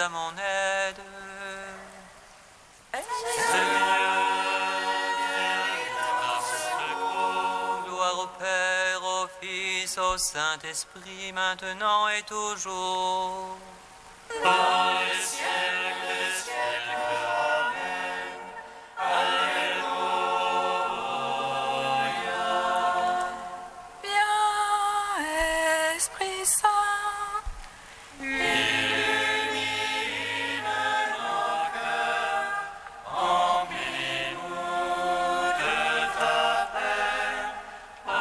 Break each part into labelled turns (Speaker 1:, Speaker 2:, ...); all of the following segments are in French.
Speaker 1: à mon aide. Gloire au Père, au Fils, au Saint-Esprit, maintenant et toujours. Dans les siècles des siècles. Amen. Alléluia.
Speaker 2: Viens, Esprit Saint,
Speaker 1: illumine nos cœurs, remplis-nous de ta paix. En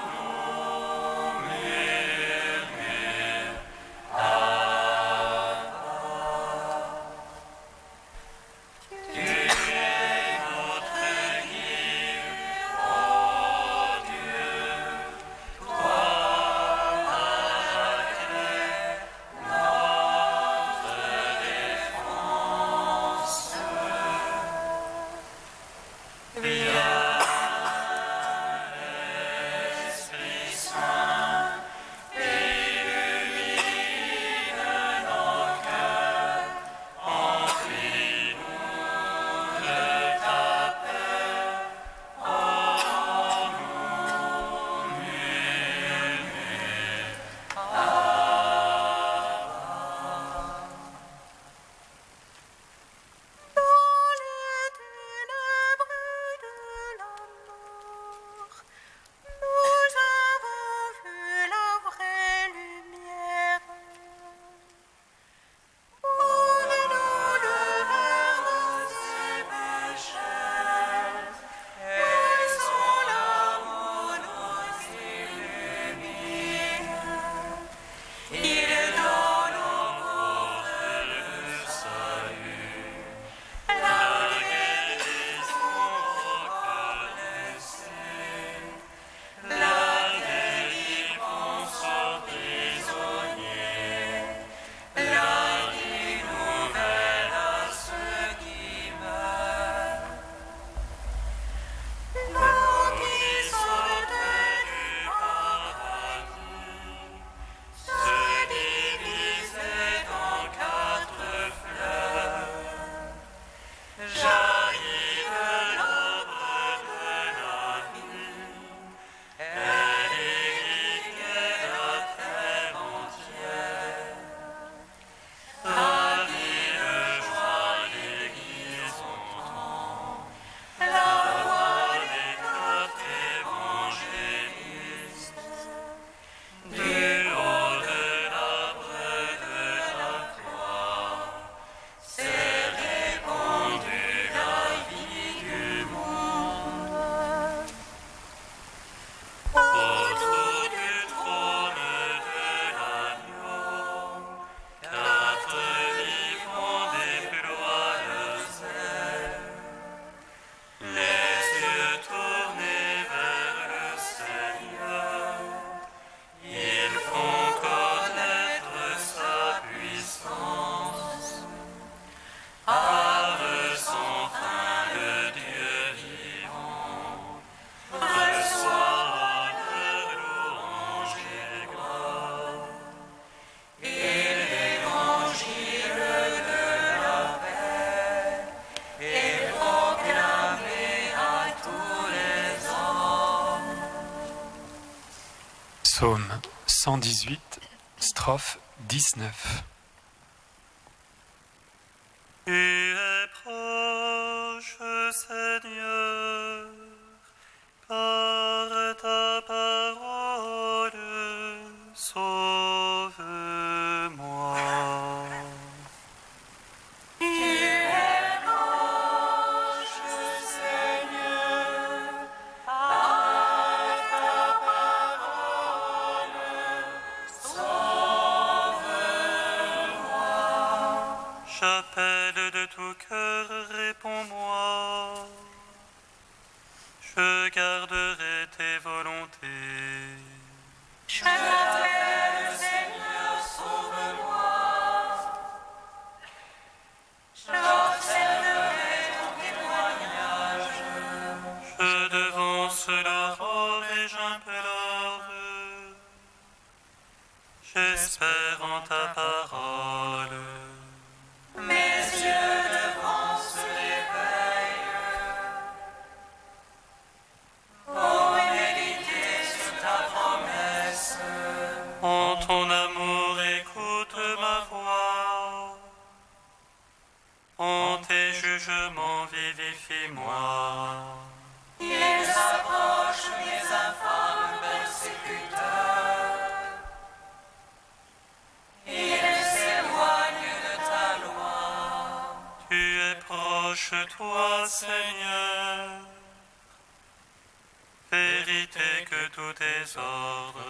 Speaker 1: nous murmure Tu es notre guide, ô Dieu, toi la clé, notre défense. Viens, Esprit Saint, illumine nos cœurs, remplis-nous de ta paix. En nous murmure
Speaker 2: dans les ténèbres de la mort, nous avons vu la vraie lumière. Ouvrez-nous le verre ces pécheurs, et son amour nous illumine.
Speaker 1: Il est dans nos pauvres le salut, la guérison reconnaissée, la délivrance aux prisonniers, la vie nouvelle à ceux qui meurent.
Speaker 2: Nous qui sortons
Speaker 1: du paradis, se diviser en quatre fleurs, jaillit de l'arbre de la vie, elle irrigue la terre entière, ravit de joie l'Église entend, la voix des quatre évangélistes. Du haut de l'arbre de la croix, s'est répandue la vie du monde. Autour du trône de l'agneau, quatre vivants déploient leurs ailes, les yeux tournés vers le Seigneur. Ils font connaître sa puissance. Ave sans fin le Dieu vivant, reçoit honneur, louange et gloire. Et l'évangile de la paix est proclamé à tous les hommes.
Speaker 3: Psaume 118, strophe 19.
Speaker 1: Tu es proche, Seigneur, par ta parole, sauve-moi.
Speaker 2: Tu es proche, Seigneur, par ta parole, sauve-moi.
Speaker 1: tellement vivifie-moi.
Speaker 2: Ils approchent des infâmes persécuteurs. Ils s'éloignent de ta loi.
Speaker 1: Tu es proche, toi, Seigneur. Vérité que tout désordre.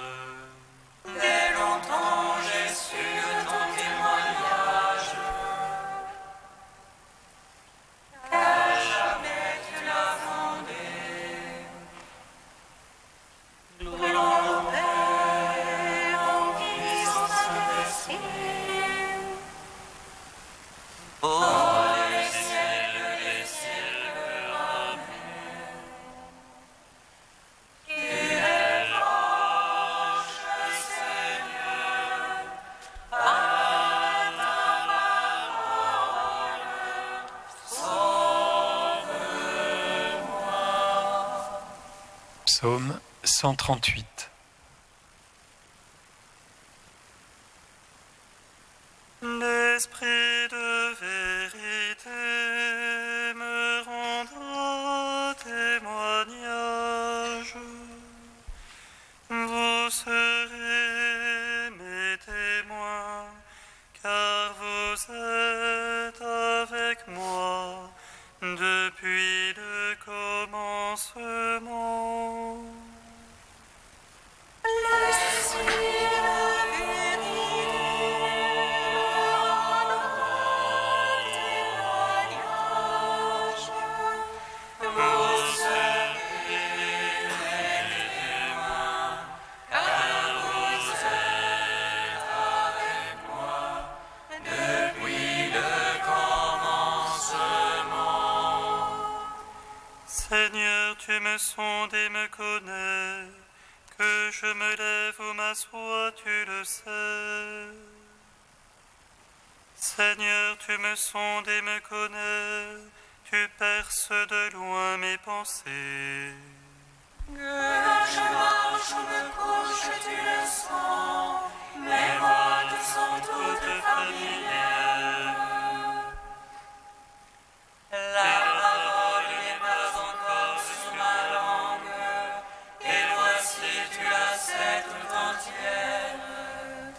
Speaker 2: Dès longtemps j'ai su ton témoignage. Car jamais tu l'as fondé. Gloire au Père, au Fils, au Saint-Esprit.
Speaker 1: Oh,
Speaker 2: Les siècles des siècles. Amen. Tu es proche, Seigneur, à ta parole. Sauve-moi.
Speaker 3: Psaume 138.
Speaker 1: l'esprit de vérité me rendra témoignage. Vous serez mes témoins, car vous êtes avec moi depuis le commencement.
Speaker 2: L'esprit de vérité rendra témoignage. Vous serez mes témoins, car vous êtes avec moi depuis le commencement.
Speaker 1: Seigneur, tu me sondes et me connais, que je me lève ou m'assois, tu le sais. Seigneur, tu me sondes et me connais, tu perces de loin mes pensées.
Speaker 2: Que je marche ou me couche, tu le sens, mes voix te sont toutes familières. La parole n'est pas encore sur ma langue, et voici tu la sais tout entière.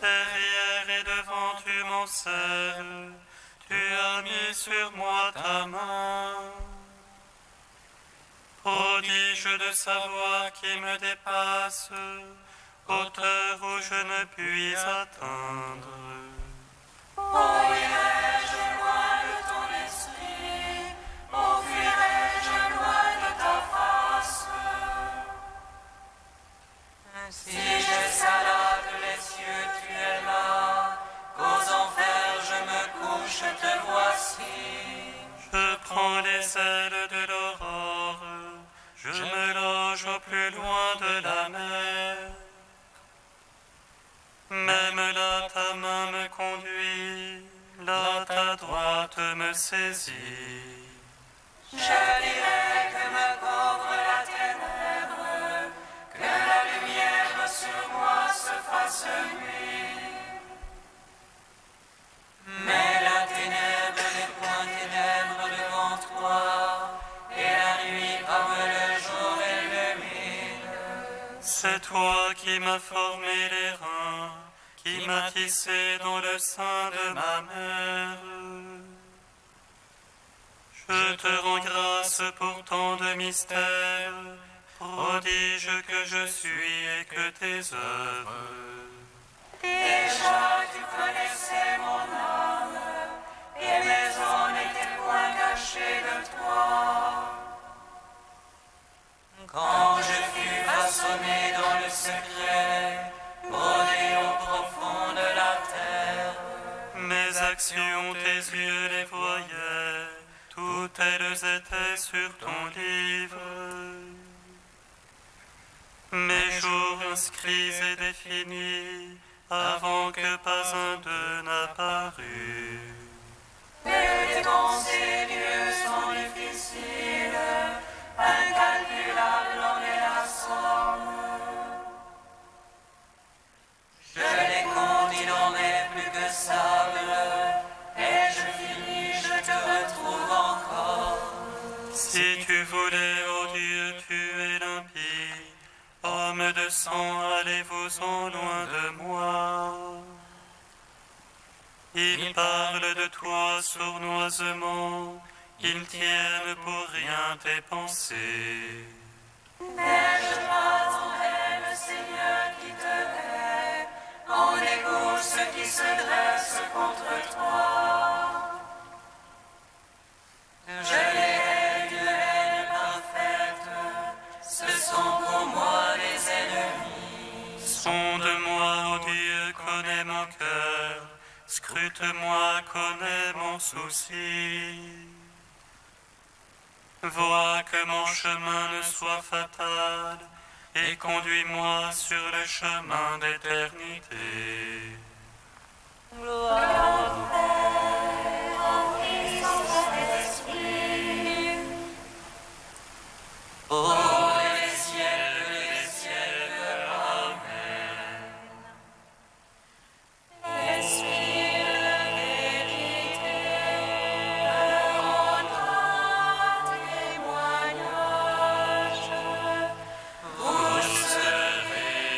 Speaker 1: Derrière et devant tu m'enserres, tu as mis sur moi ta main. Prodige de savoir qui me dépasse, hauteur où je ne puis atteindre.
Speaker 2: Irai-je loin de ton esprit, fuirai-je loin de ta face. Si j'escalade les cieux, tu es là, qu'aux enfers je me couche, te voici.
Speaker 1: Je prends les ailes de l'aurore, je me loge au plus loin de la mer. Même là ta main me conduit, là ta droite me saisit.
Speaker 2: Je dirai que me couvre la ténèbre, que la lumière sur moi se fasse nuit. Mais la ténèbre n'est point ténèbre devant toi, et la nuit comme le jour illumine.
Speaker 1: C'est toi qui m'as formé les reins, qui m'as tissé dans le sein de ma mère. Je te rends grâce pour tant de mystères, prodige que je suis et que tes œuvres.
Speaker 2: Déjà tu connaissais mon âme, et mes os n'étaient point cachés de toi. Quand je fus façonné dans le secret, brodé au profond de la terre,
Speaker 1: Mes actions, tes yeux les voyaient, toutes elles étaient sur ton livre. Mes jours inscrits et définis, avant que pas un d'eux n'apparût.
Speaker 2: tes pensées, Dieu, sont difficiles, incalculables en est la somme. Je les compte, il en est plus que sable, et je finis, je te retrouve encore.
Speaker 1: Si tu voulais, ô Dieu, tuer l'impie, homme de sang, allez-vous-en loin de moi. Ils parlent de toi sournoisement, ils tiennent pour rien tes pensées.
Speaker 2: N'ai-je pas en haine le Seigneur qui te hait, en égo ceux qui se dressent contre toi? Je les hais d'une haine parfaite, ce sont pour moi les ennemis.
Speaker 1: Sonde-moi, ô Dieu, connais mon cœur, scrute-moi, connais mon souci. Vois que mon chemin ne soit fatal, et conduis-moi sur le chemin d'éternité.
Speaker 2: Gloire au Père, au Fils, au Saint-Esprit. Ô les ciels, Amen. Esprit de vérité, rendra témoignage. Vous serez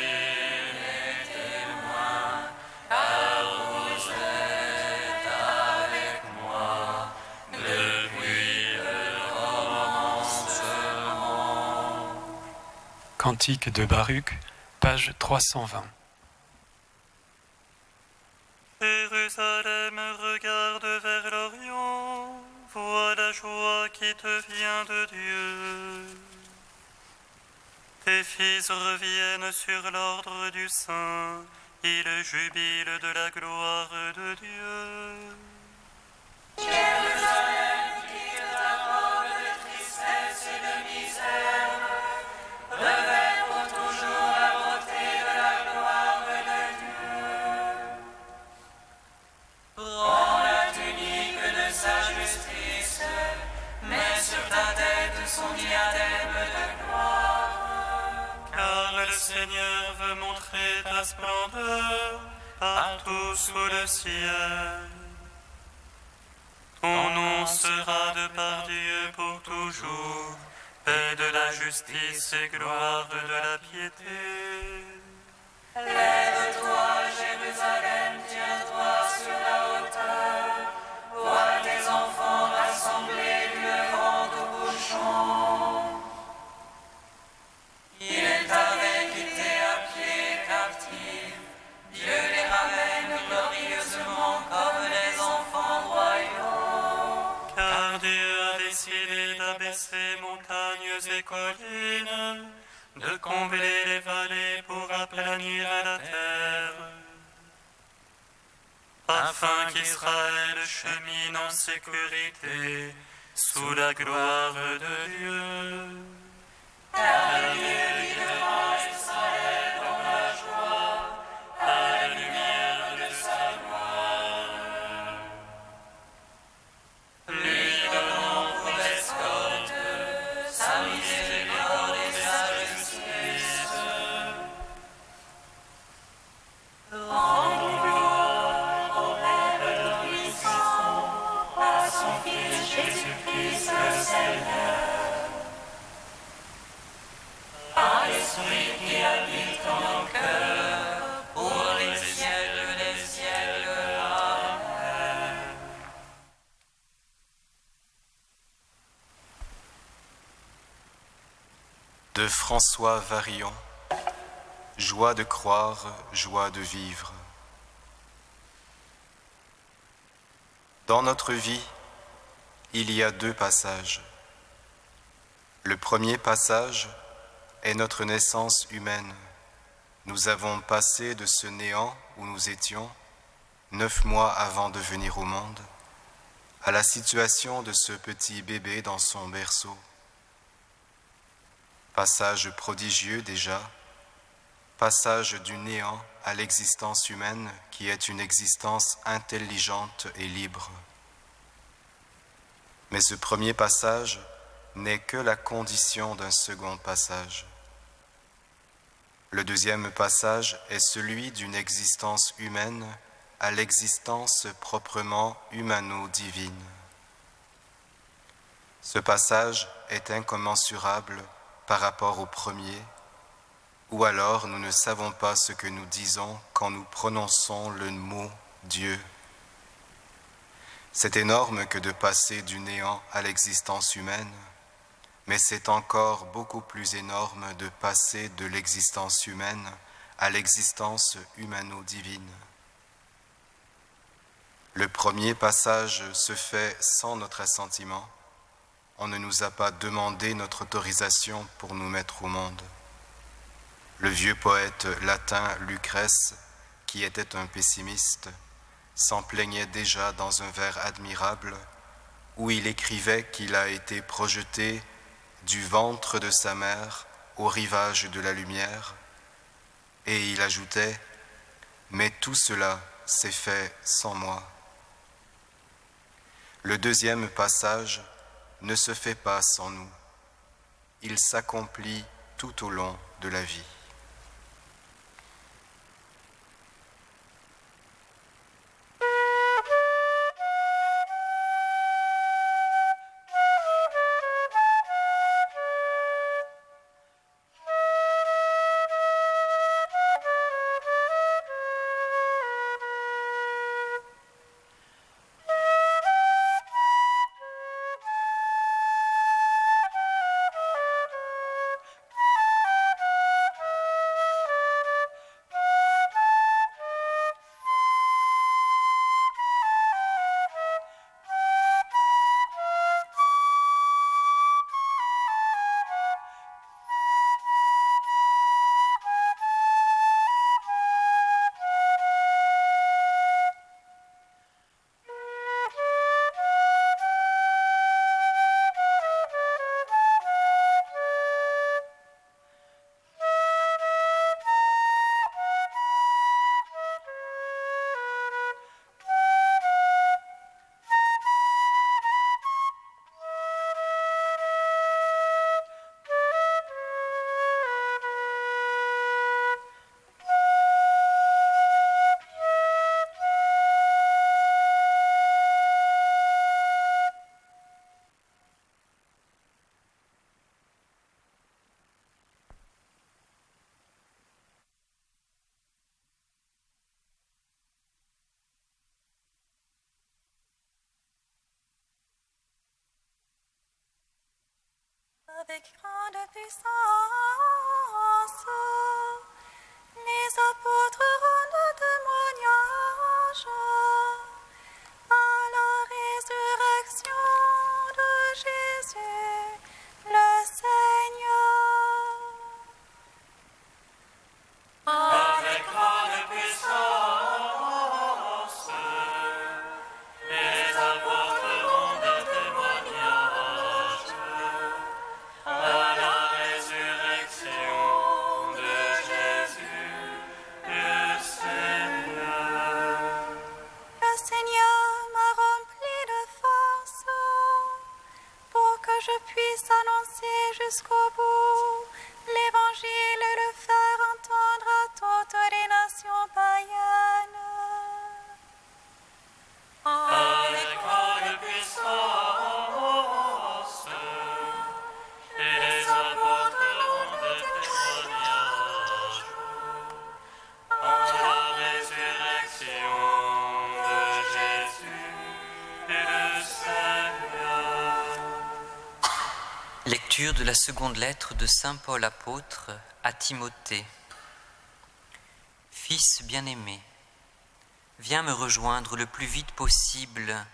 Speaker 2: mes témoins, car vous êtes avec moi depuis le commencement.
Speaker 3: Cantique de Baruch, page 320.
Speaker 1: Jérusalem, regarde vers l'Orient, vois la joie qui te vient de Dieu. Tes fils reviennent sur l'ordre du Saint, ils jubilent de la gloire de Dieu.
Speaker 2: Jérusalem, quitte ta robe de tristesse et de misère, revêt pour toujours la beauté de la gloire de Dieu. Prends la tunique de sa justice, mets sur ta tête son diadème de gloire.
Speaker 1: Car le Seigneur veut montrer ta splendeur partout sous le ciel. Ton nom sera de par Dieu pour toujours, paix de la justice et gloire de la piété.
Speaker 2: Lève-toi, Jérusalem, tiens-toi sur la hauteur, vois tes enfants rassemblés du levant au couchant. Il est avec quittés à pied captifs, Dieu les ramène glorieusement comme les enfants royaux.
Speaker 1: Car Dieu a décidé d'abaisser montagnes et collines, de combler les vallées pour aplanir la terre, afin qu'Israël chemine en sécurité sous la gloire de Dieu.
Speaker 2: Car Dieu guidera Israël dans la joie, à la lumière de sa gloire. Lui donnant pour escorte sa miséricorde et sa justice. Rendons gloire au Père Tout-Puissant, à son Fils Jésus-Christ le Seigneur. À l'Esprit qui habite en nos cœurs, pour les siècles des siècles. Amen.
Speaker 4: De François Varillon. Joie de croire, joie de vivre. Dans notre vie, il y a deux passages. Le premier passage est notre naissance humaine. Nous avons passé de ce néant où nous étions, 9 mois avant de venir au monde, à la situation de ce petit bébé dans son berceau. Passage prodigieux déjà, passage du néant à l'existence humaine qui est une existence intelligente et libre. Mais ce premier passage n'est que la condition d'un second passage. Le deuxième passage est celui d'une existence humaine à l'existence proprement humano-divine. Ce passage est incommensurable par rapport au premier, ou alors nous ne savons pas ce que nous disons quand nous prononçons le mot Dieu. C'est énorme que de passer du néant à l'existence humaine, mais c'est encore beaucoup plus énorme de passer de l'existence humaine à l'existence humano-divine. Le premier passage se fait sans notre assentiment. On ne nous a pas demandé notre autorisation pour nous mettre au monde. Le vieux poète latin Lucrèce, qui était un pessimiste, s'en plaignait déjà dans un vers admirable où il écrivait qu'il a été projeté du ventre de sa mère au rivage de la lumière, et il ajoutait « Mais tout cela s'est fait sans moi ». Le deuxième passage ne se fait pas sans nous. Il s'accomplit tout au long de la vie.
Speaker 2: Avec grande puissance, les apôtres rendent témoignage à la résurrection de Jésus, le Seigneur.
Speaker 1: Avec grande puissance, les apôtres rendent témoignage à la résurrection de Jésus, le Seigneur.
Speaker 2: Le Seigneur m'a rempli de force pour que je puisse annoncer jusqu'au bout l'Évangile et le faire entendre à toutes les nations païennes.
Speaker 1: Avec grande puissance, les apôtres rendent témoignage à la résurrection de Jésus, le Seigneur.
Speaker 5: Lecture de la seconde lettre de saint Paul apôtre à Timothée. Fils bien-aimé, viens me rejoindre le plus vite possible,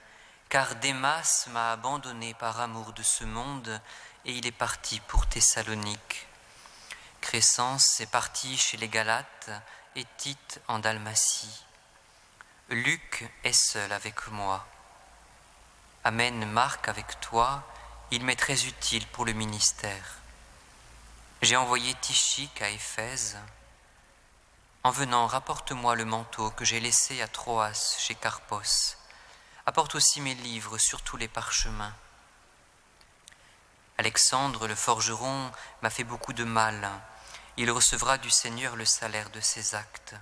Speaker 5: car Démas m'a abandonné par amour de ce monde et il est parti pour Thessalonique. Crescence est parti chez les Galates et Tite en Dalmatie. Luc est seul avec moi. Amène Marc avec toi, il m'est très utile pour le ministère. J'ai envoyé Tychique à Éphèse. En venant, rapporte-moi le manteau que j'ai laissé à Troas chez Carpos. Apporte aussi mes livres, surtout les parchemins. Alexandre, le forgeron, m'a fait beaucoup de mal. Il recevra du Seigneur le salaire de ses actes.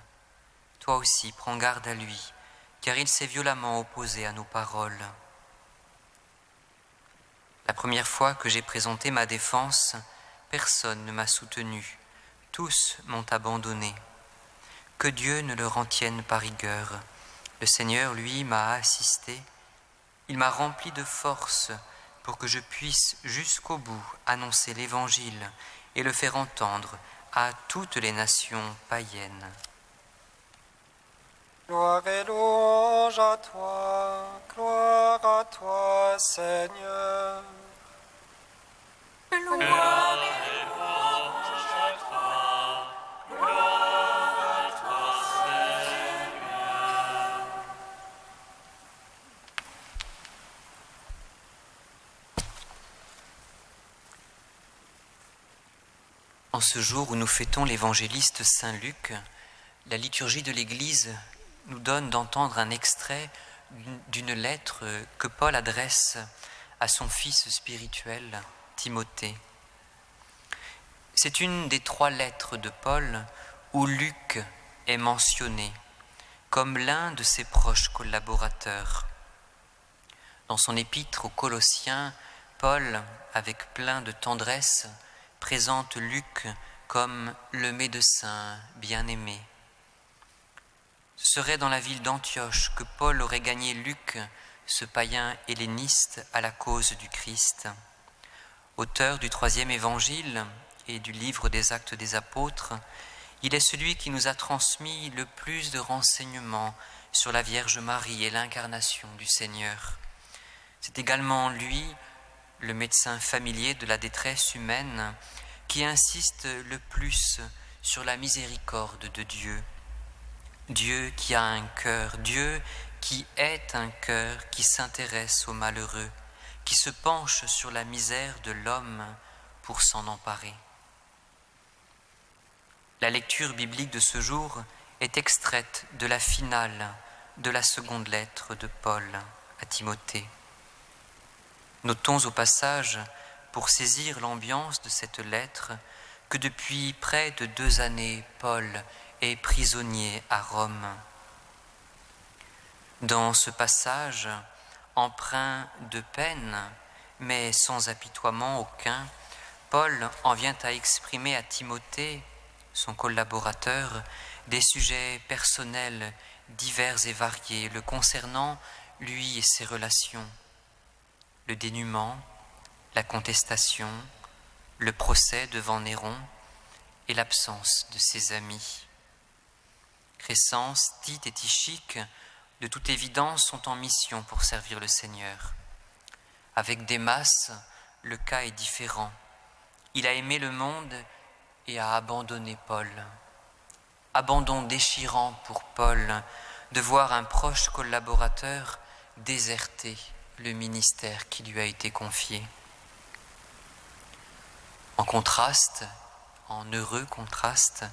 Speaker 5: Toi aussi, prends garde à lui, car il s'est violemment opposé à nos paroles. La première fois que j'ai présenté ma défense, personne ne m'a soutenu, tous m'ont abandonné. Que Dieu ne leur en tienne par rigueur. Le Seigneur, lui, m'a assisté. Il m'a rempli de force pour que je puisse jusqu'au bout annoncer l'Évangile et le faire entendre à toutes les nations païennes.
Speaker 6: Gloire et louange à toi, Seigneur.
Speaker 2: Gloire
Speaker 5: En ce jour où nous fêtons l'évangéliste Saint Luc, la liturgie de l'Église nous donne d'entendre un extrait d'une lettre que Paul adresse à son fils spirituel, Timothée. C'est une des 3 lettres de Paul où Luc est mentionné comme l'un de ses proches collaborateurs. Dans son épître aux Colossiens, Paul, avec plein de tendresse, présente Luc comme le médecin bien-aimé. Ce serait dans la ville d'Antioche que Paul aurait gagné Luc, ce païen helléniste, à la cause du Christ. Auteur du 3e évangile et du livre des Actes des Apôtres, il est celui qui nous a transmis le plus de renseignements sur la Vierge Marie et l'incarnation du Seigneur. C'est également lui, le médecin familier de la détresse humaine, qui insiste le plus sur la miséricorde de Dieu. Dieu qui a un cœur, Dieu qui est un cœur qui s'intéresse aux malheureux, qui se penche sur la misère de l'homme pour s'en emparer. La lecture biblique de ce jour est extraite de la finale de la seconde lettre de Paul à Timothée. Notons au passage, pour saisir l'ambiance de cette lettre, que depuis près de 2 années, Paul est prisonnier à Rome. Dans ce passage, empreint de peine, mais sans apitoiement aucun, Paul en vient à exprimer à Timothée, son collaborateur, des sujets personnels divers et variés le concernant, lui et ses relations. Le dénuement, la contestation, le procès devant Néron et l'absence de ses amis. Crescence, Tite et Tychique, de toute évidence, sont en mission pour servir le Seigneur. Avec Démas, le cas est différent. Il a aimé le monde et a abandonné Paul. Abandon déchirant pour Paul de voir un proche collaborateur déserter le ministère qui lui a été confié. En contraste, en heureux contraste,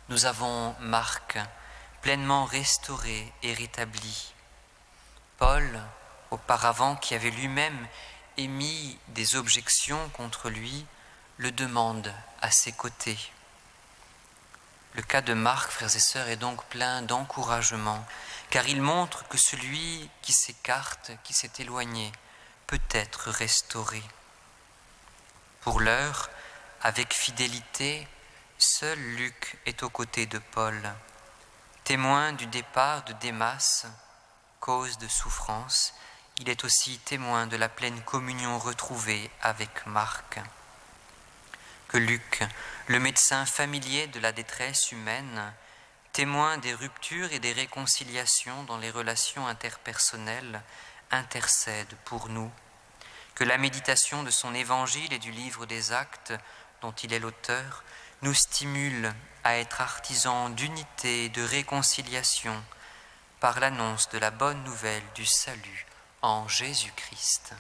Speaker 5: nous avons Marc, pleinement restauré et rétabli. Paul, auparavant qui avait lui-même émis des objections contre lui, le demande à ses côtés. Le cas de Marc, frères et sœurs, est donc plein d'encouragement, car il montre que celui qui s'écarte, qui s'est éloigné, peut être restauré. Pour l'heure, avec fidélité, seul Luc est aux côtés de Paul. Témoin du départ de Démas, cause de souffrance, il est aussi témoin de la pleine communion retrouvée avec Marc. Que Luc, le médecin familier de la détresse humaine, témoin des ruptures et des réconciliations dans les relations interpersonnelles, intercède pour nous. Que la méditation de son évangile et du livre des Actes, dont il est l'auteur, nous stimule à être artisans d'unité et de réconciliation par l'annonce de la bonne nouvelle du salut en Jésus-Christ.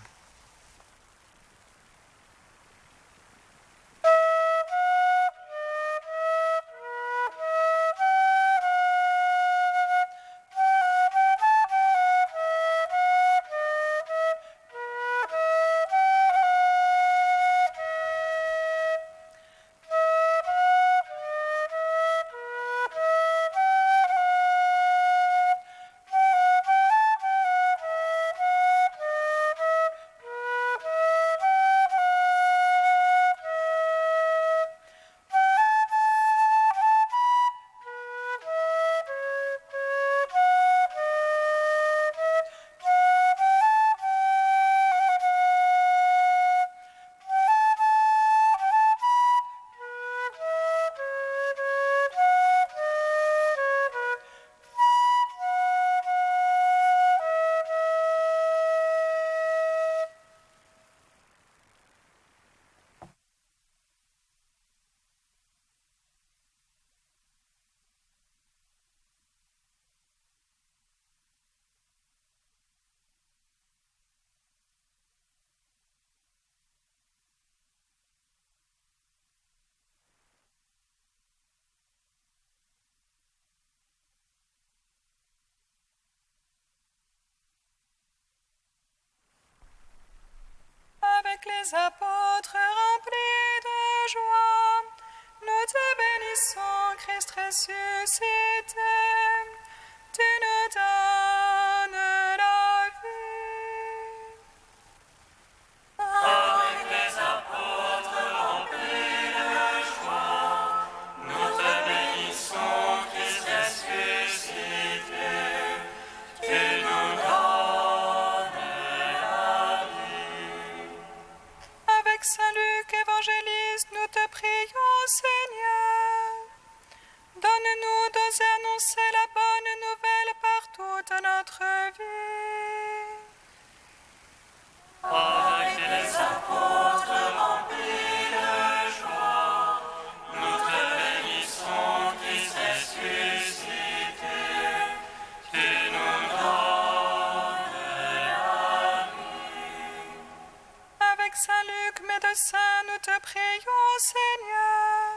Speaker 7: les apôtres remplis de joie, nous te bénissons, Christ ressuscité, tu nous donnes la vie.
Speaker 1: Avec les apôtres remplis de joie, nous te bénissons, Christ ressuscité, tu nous donnes la vie.
Speaker 7: Avec Saint Luc, évangéliste, nous te prions, Seigneur. Donne-nous d'oser annoncer la bonne nouvelle par toute notre vie.
Speaker 1: Avec les apôtres remplis de joie, nous te bénissons, Christ ressuscité, tu nous donnes la vie.
Speaker 7: Avec Saint Luc, médecin, nous te prions, Seigneur.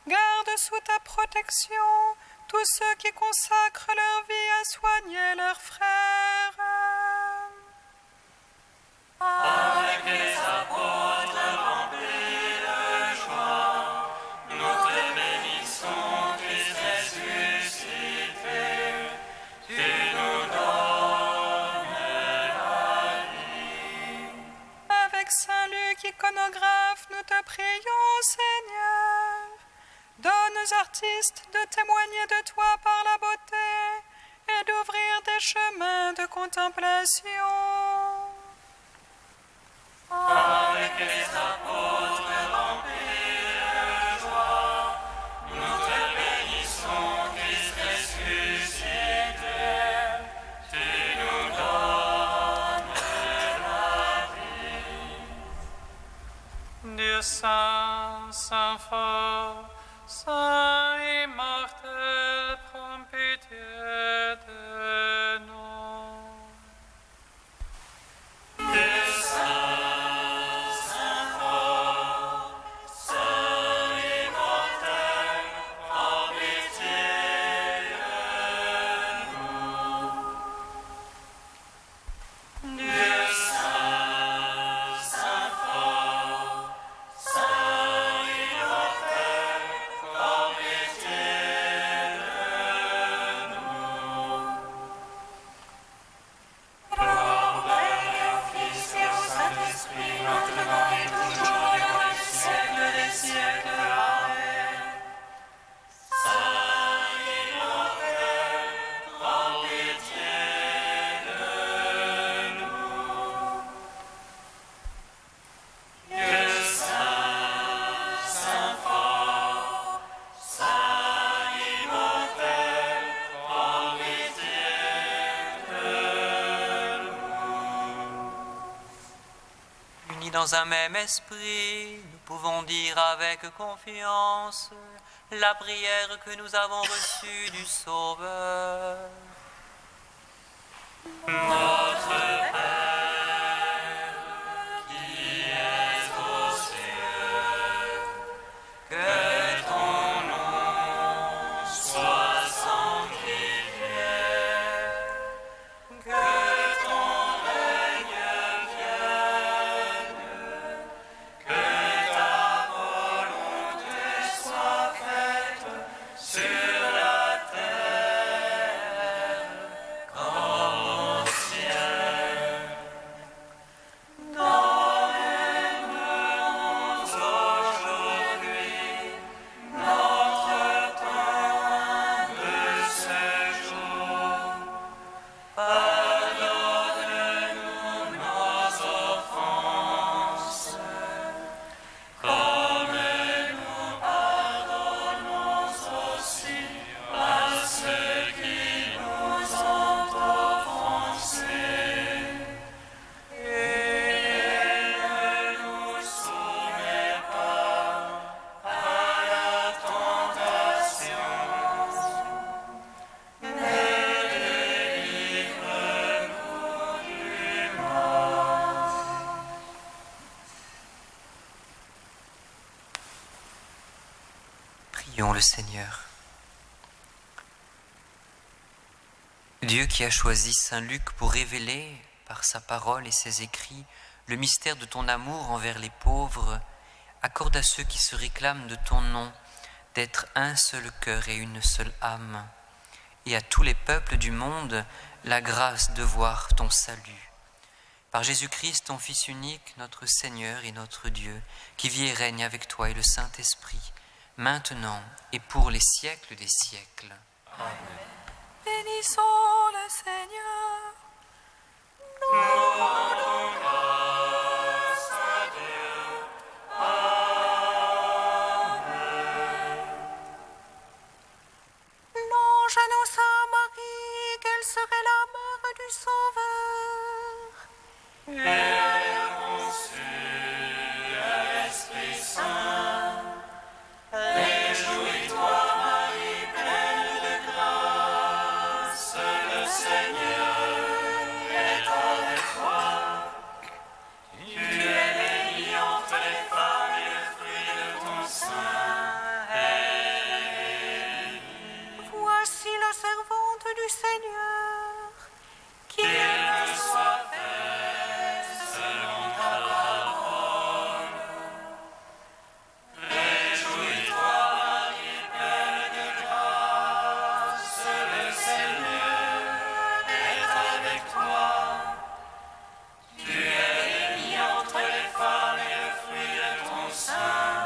Speaker 7: Garde sous ta protection tous ceux qui consacrent leur vie à soigner leurs frères.
Speaker 1: Avec les apôtres remplis de joie, nous te bénissons, Christ ressuscité, tu nous donnes la vie.
Speaker 7: Avec Saint Luc, iconographe, nous te prions, Seigneur. Donne aux artistes de témoigner de toi par la beauté et d'ouvrir des chemins de contemplation.
Speaker 1: Avec les apôtres remplis de joie, nous te bénissons, Christ ressuscité, tu nous donnes la vie.
Speaker 7: Dieu saint, saint fort, saint immortel, prends pitié de nous.
Speaker 1: Dieu saint, saint fort, saint immortel, prends pitié de nous. Dieu saint, saint fort, saint immortel, prends pitié de nous. Gloire au Père et au Fils et au Saint-Esprit, maintenant et toujours et dans les siècles des siècles. Amen. Saint immortel, prends pitié de nous. Dieu saint, saint fort, saint immortel, prends pitié de nous.
Speaker 5: Unis dans un même esprit, nous pouvons dire avec confiance la prière que nous avons reçue du Sauveur.
Speaker 1: Notre Père, qui es aux cieux, que ton nom soit sanctifié, que ton règne vienne, que ta volonté soit faite sur la terre comme au ciel. Donne-nous aujourd'hui notre pain de ce jour. Pardonne-nous nos offenses, comme nous pardonnons aussi à ceux qui nous ont offensés. Et ne nous soumets pas à la tentation, mais délivre-nous du mal.
Speaker 5: Prions le Seigneur. Dieu qui a choisi Saint Luc pour révéler, par sa parole et ses écrits, le mystère de ton amour envers les pauvres, accorde à ceux qui se réclament de ton nom d'être un seul cœur et une seule âme, et à tous les peuples du monde la grâce de voir ton salut. Par Jésus-Christ, ton Fils unique, notre Seigneur et notre Dieu, qui vit et règne avec toi et le Saint-Esprit, maintenant et pour les siècles des siècles.
Speaker 1: Amen.
Speaker 2: Bénissons le Seigneur. Nous rendons grâce à Dieu. Amen. L'ange annonça à Marie qu'elle serait la mère du Sauveur. Et elle conçut l'Esprit Saint. Réjouis-toi, Marie, pleine de grâce, le Seigneur est avec toi. Tu es bénie entre les femmes et le fruit de ton sein est béni. Voici la servante du Seigneur, qu'il me soit fait selon ta parole. Réjouis-toi, Marie, pleine de grâce, le Seigneur est avec toi. Tu es bénie entre les femmes et le fruit de ton sein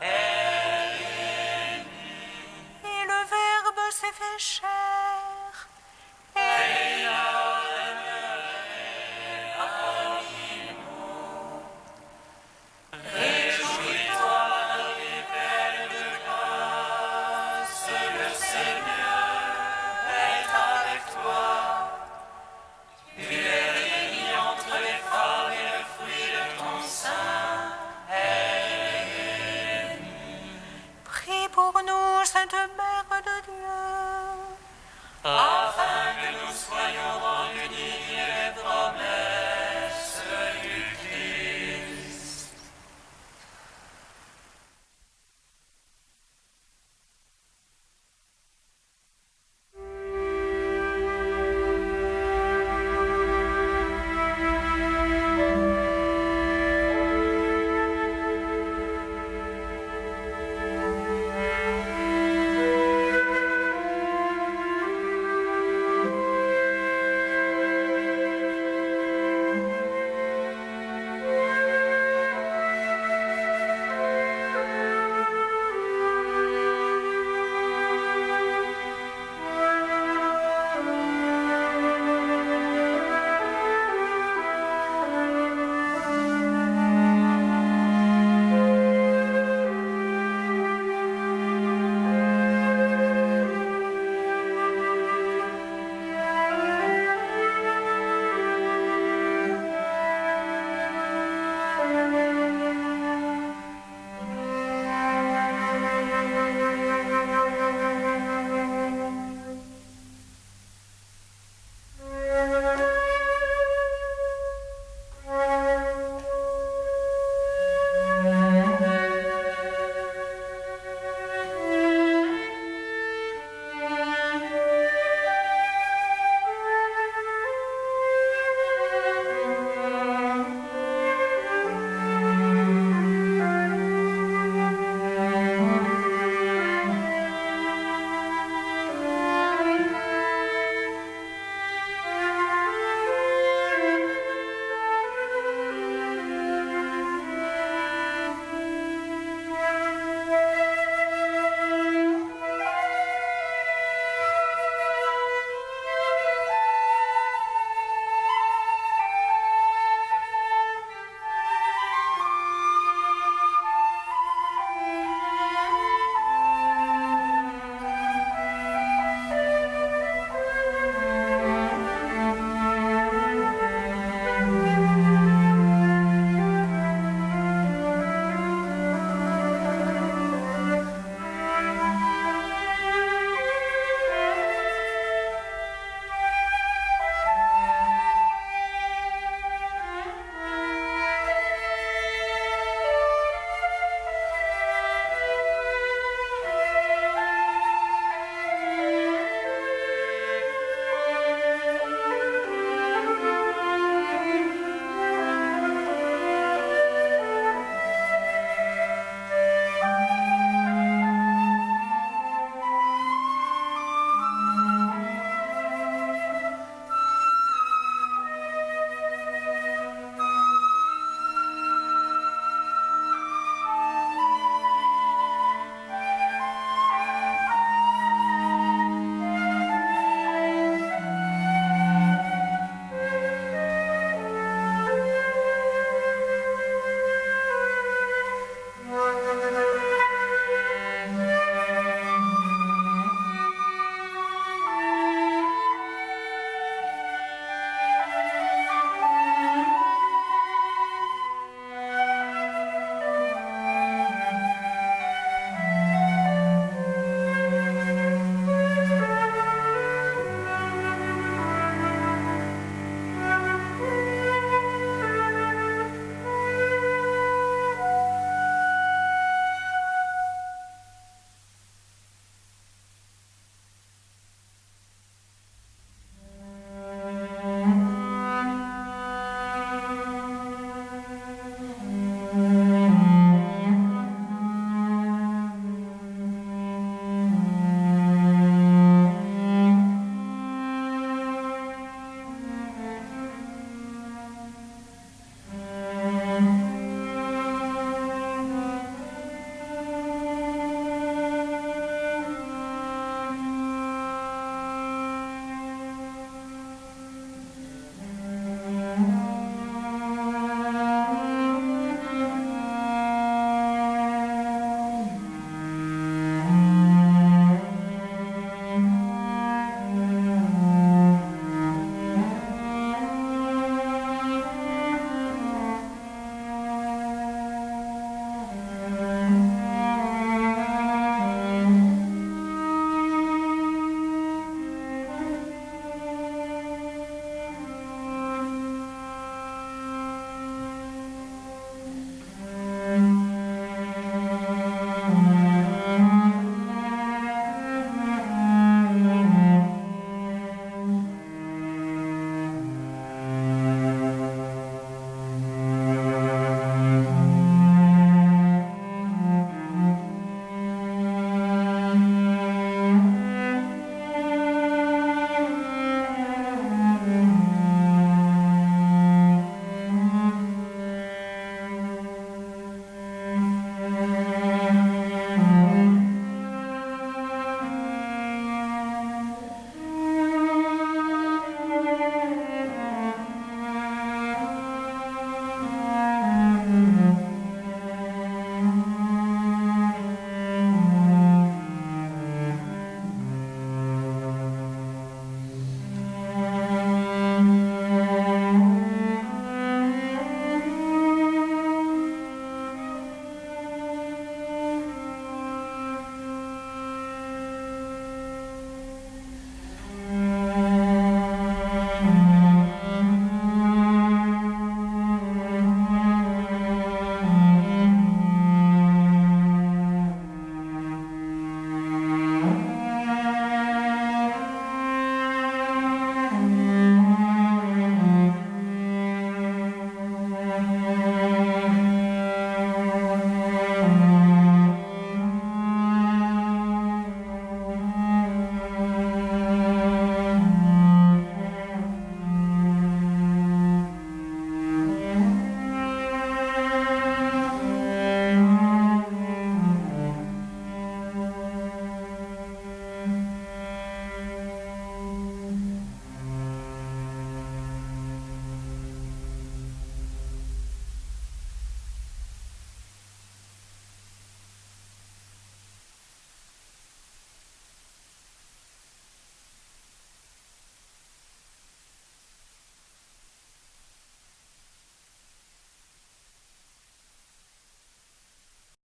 Speaker 2: est béni. Et le Verbe s'est fait chair et il a demeuré parmi nous. Réjouis-toi, Marie, pleine de grâce, le Seigneur est avec toi. Tu es bénie entre les femmes et le fruit de ton sein est béni. Prie pour nous, Sainte Mère de Dieu, afin